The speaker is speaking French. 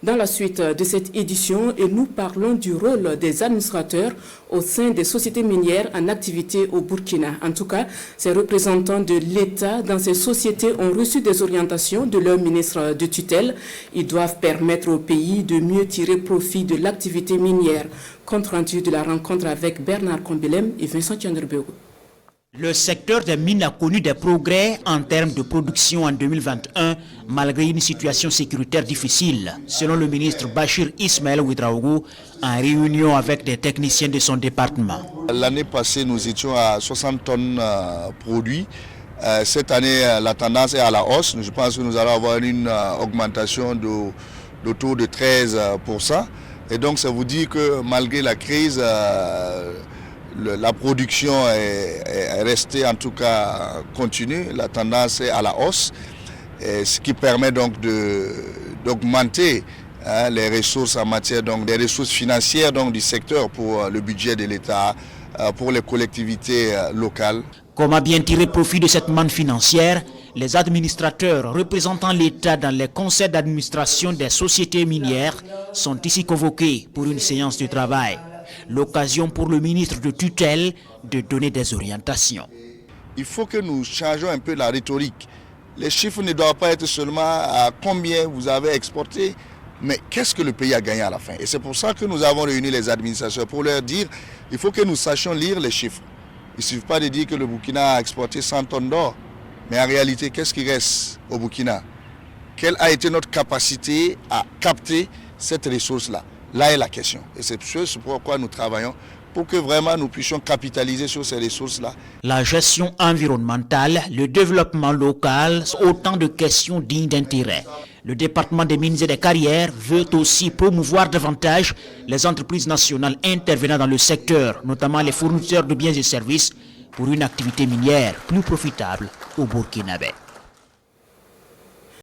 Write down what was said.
Dans la suite de cette édition, nous parlons du rôle des administrateurs au sein des sociétés minières en activité au Burkina. En tout cas, ces représentants de l'État dans ces sociétés ont reçu des orientations de leur ministre de tutelle. Ils doivent permettre au pays de mieux tirer profit de l'activité minière. Compte rendu de la rencontre avec Bernard Kombelem et Vincent Tiandrebego. Le secteur des mines a connu des progrès en termes de production en 2021, malgré une situation sécuritaire difficile, selon le ministre Bachir Ismaël Ouedraogo, en réunion avec des techniciens de son département. L'année passée, nous étions à 60 tonnes produits. Cette année, la tendance est à la hausse. Je pense que nous allons avoir une augmentation d'autour de 13%. Et donc, ça vous dit que malgré la crise, la production est restée en tout cas continue, la tendance est à la hausse, ce qui permet donc d'augmenter les ressources en matière des ressources financières du secteur pour le budget de l'État, pour les collectivités locales. Comment bien tirer profit de cette manne financière? Les administrateurs représentant l'État dans les conseils d'administration des sociétés minières sont ici convoqués pour une séance de travail. L'occasion pour le ministre de tutelle de donner des orientations. Il faut que nous changeons un peu la rhétorique. Les chiffres ne doivent pas être seulement à combien vous avez exporté, mais qu'est-ce que le pays a gagné à la fin. Et c'est pour ça que nous avons réuni les administrateurs pour leur dire il faut que nous sachions lire les chiffres. Il ne suffit pas de dire que le Burkina a exporté 100 tonnes d'or, mais en réalité, qu'est-ce qui reste au Burkina? Quelle a été notre capacité à capter cette ressource-là? Là est la question. Et c'est ce pourquoi nous travaillons, pour que vraiment nous puissions capitaliser sur ces ressources-là. La gestion environnementale, le développement local, sont autant de questions dignes d'intérêt. Le département des mines et des carrières veut aussi promouvoir davantage les entreprises nationales intervenant dans le secteur, notamment les fournisseurs de biens et services, pour une activité minière plus profitable au Burkinabé.